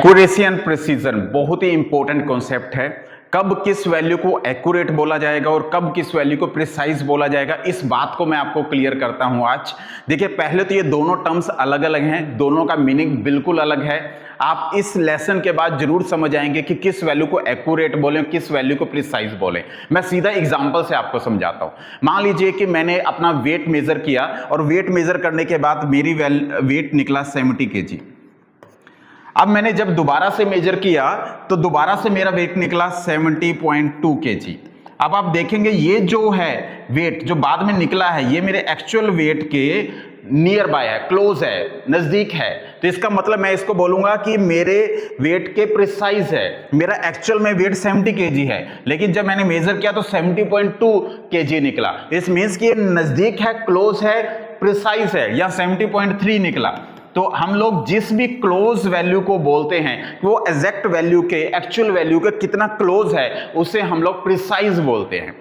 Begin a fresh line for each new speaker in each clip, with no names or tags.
Accuracy and precision बहुत ही important concept है। कब किस वैल्यू को एक्यूरेट बोला जाएगा और कब किस वैल्यू को प्रिसाइज बोला जाएगा, इस बात को मैं आपको क्लियर करता हूं आज। देखिए, पहले तो ये दोनों टर्म्स अलग अलग हैं, दोनों का मीनिंग बिल्कुल अलग है। आप इस लेसन के बाद जरूर समझ आएंगे कि किस वैल्यू को एक्यूरेट बोले, किस वैल्यू को प्रिसाइज बोले। मैं सीधा एग्जांपल से आपको समझाता हूं। मान लीजिए कि मैंने अपना वेट मेजर किया और वेट मेजर करने के बाद मेरी वेट निकला 70 kg। अब मैंने जब दोबारा से मेजर किया तो दोबारा से मेरा वेट निकला 70.2 kg। अब आप देखेंगे ये जो है वेट जो बाद में निकला है, ये मेरे एक्चुअल वेट के नियर बाय है, क्लोज है, नजदीक है। तो इसका मतलब मैं इसको बोलूंगा कि मेरे वेट के प्रिसाइज है। मेरा एक्चुअल में वेट 70 kg है, लेकिन जब मैंने मेजर किया तो 70.2 kg निकला। इस मीन्स कि ये नजदीक है, क्लोज है, प्रिसाइज है, या 70.3 निकला। तो हम लोग जिस भी क्लोज वैल्यू को बोलते हैं वो एग्जैक्ट वैल्यू के, एक्चुअल वैल्यू के कितना क्लोज है, उसे हम लोग प्रिसाइज बोलते हैं।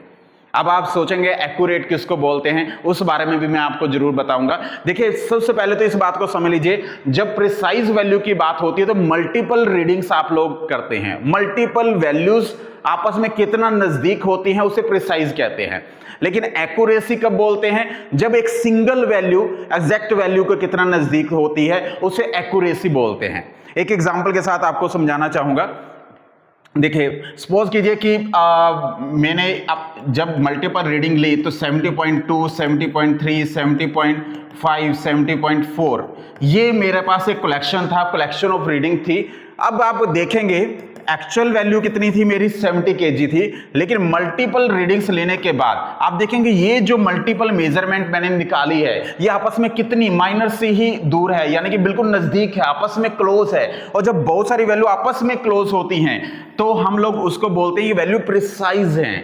अब आप सोचेंगे एक्यूरेट किसको बोलते हैं, उस बारे में भी मैं आपको जरूर बताऊंगा। देखिए, सबसे पहले तो इस बात को समझ लीजिए, जब प्रिसाइज वैल्यू की बात होती है तो मल्टीपल रीडिंग्स आप लोग करते हैं। मल्टीपल वैल्यूज आपस में कितना नजदीक होती हैं उसे प्रिसाइज कहते हैं। लेकिन एक्यूरेसी कब बोलते हैं? जब एक सिंगल वैल्यू एग्जैक्ट वैल्यू के कितना नजदीक होती है उसे एक्यूरेसी बोलते हैं। एक एग्जांपल के साथ आपको समझाना चाहूंगा। देखिए, सपोज कीजिए कि मैंने जब मल्टीपल रीडिंग ली तो 70.2, 70.3, 70.5, 70.4 ये मेरे पास एक कलेक्शन था, कलेक्शन ऑफ रीडिंग थी। अब आप देखेंगे एक्चुअल वैल्यू कितनी थी मेरी, 70 kg थी, लेकिन मल्टीपल रीडिंग्स लेने के बाद आप देखेंगे ये जो मल्टीपल मेजरमेंट मैंने निकाली है ये आपस में कितनी माइनर से ही दूर है, यानी कि बिल्कुल नजदीक है, आपस में क्लोज है। और जब बहुत सारी वैल्यू आपस में क्लोज होती हैं तो हम लोग उसको बोलते हैं ये वैल्यू प्रिसाइज है।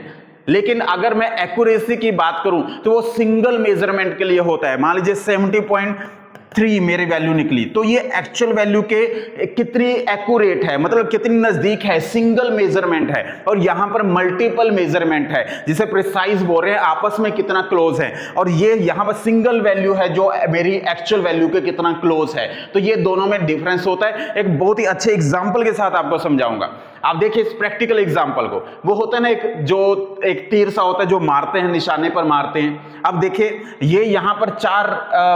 लेकिन अगर मैं एक्यूरेसी की बात करूं तो वो सिंगल मेजरमेंट के लिए होता है। मान लीजिए 70.3 मेरी वैल्यू निकली, तो ये एक्चुअल वैल्यू के कितनी एक्यूरेट है, मतलब कितनी नजदीक है, सिंगल मेजरमेंट है। और यहां पर मल्टीपल मेजरमेंट है जिसे प्रिसाइज बोल रहे हैं, आपस में कितना क्लोज है। और ये यहां पर सिंगल वैल्यू है जो मेरी एक्चुअल वैल्यू के कितना क्लोज है। तो ये दोनों में डिफरेंस होता है। एक बहुत ही अच्छे एग्जांपल के साथ आपको समझाऊंगा। आप देखिए इस प्रैक्टिकल एग्जांपल को, वो होता है ना एक तीर सा होता है जो मारते हैं, निशाने पर मारते हैं। अब देखिए ये यहां पर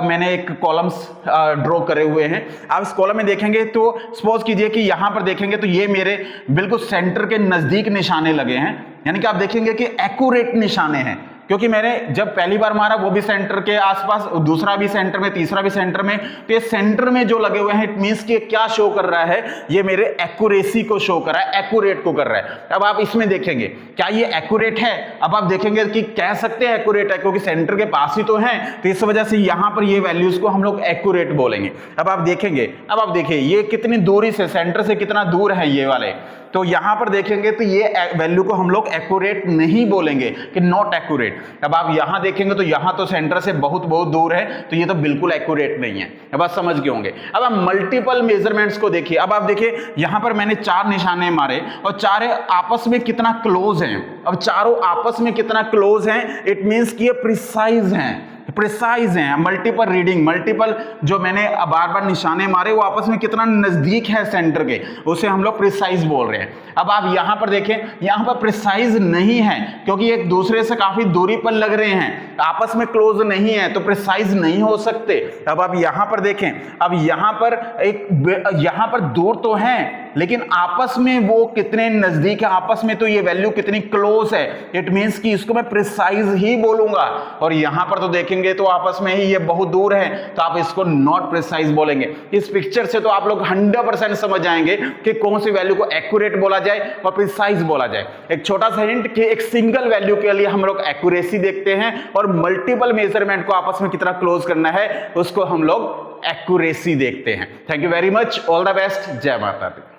मैंने एक कॉलम्स ड्रॉ करे हुए हैं। आप इस कॉलम में देखेंगे तो सपोज कीजिए कि यहां पर देखेंगे तो ये मेरे बिल्कुल सेंटर के नजदीक निशाने लगे हैं, यानी कि आप देखेंगे कि एक्यूरेट निशाने हैं, क्योंकि मैंने जब पहली बार मारा वो भी सेंटर के आसपास, दूसरा भी सेंटर में, तीसरा भी सेंटर में। तो ये सेंटर में जो लगे हुए हैं इट मींस कि क्या शो कर रहा है, ये मेरे एक्यूरेसी को शो कर रहा है, एक्यूरेट को कर रहा है। अब आप इसमें देखेंगे क्या ये एक्यूरेट है? अब आप देखेंगे कि कह सकते हैं एक्यूरेट है क्योंकि सेंटर के पास ही तो है, तो इस वजह से यहां पर ये वैल्यूज को हम लोग एक्यूरेट बोलेंगे। अब आप देखिए ये कितनी दूरी से, सेंटर से कितना दूर है ये वाले। तो यहां पर देखेंगे तो ये वैल्यू को हम लोग एक्यूरेट नहीं बोलेंगे कि नॉट एक्यूरेट। अब आप यहां देखेंगे तो यहां तो सेंटर से बहुत बहुत दूर है, तो ये तो बिल्कुल एक्यूरेट नहीं है। अब आप समझ गए होंगे। अब आप मल्टीपल मेजरमेंट्स को देखिए। अब आप देखिए यहां पर मैंने 4 निशाने मारे और चारों आपस में कितना क्लोज हैं। अब चारों आपस में कितना क्लोज हैं, इट मींस कि ये प्रिसाइज हैं, मल्टीपल रीडिंग, मल्टीपल जो मैंने बार बार निशाने मारे वो आपस में कितना नजदीक है सेंटर के, उसे हम लोग प्रिसाइज बोल रहे हैं। अब आप यहां पर देखें, यहां पर प्रिसाइज नहीं है क्योंकि एक दूसरे से काफी दूरी पर लग रहे हैं, आपस में क्लोज नहीं है, तो प्रिसाइज नहीं हो सकते। अब आप यहां पर देखें, अब यहां पर दूर तो है लेकिन आपस में वो कितने नजदीक है, आपस में तो ये वैल्यू कितनी क्लोज है, इट मींस कि इसको मैं प्रिसाइज ही बोलूंगा। और यहां पर तो देखेंगे तो आपस में ही ये बहुत दूर है, तो आप इसको नॉट प्रिसाइज बोलेंगे। इस पिक्चर से तो आप लोग 100% समझ जाएंगे कि कौन सी वैल्यू को एक्यूरेट बोला जाए और प्रिसाइज बोला जाए। एक छोटा सा हिंट कि एक सिंगल वैल्यू के लिए हम लोग एक्यूरेसी देखते हैं और मल्टीपल मेजरमेंट को आपस में कितना क्लोज करना है उसको हम लोग एक्यूरेसी देखते हैं। Thank you very much, all the best, जय माता दी।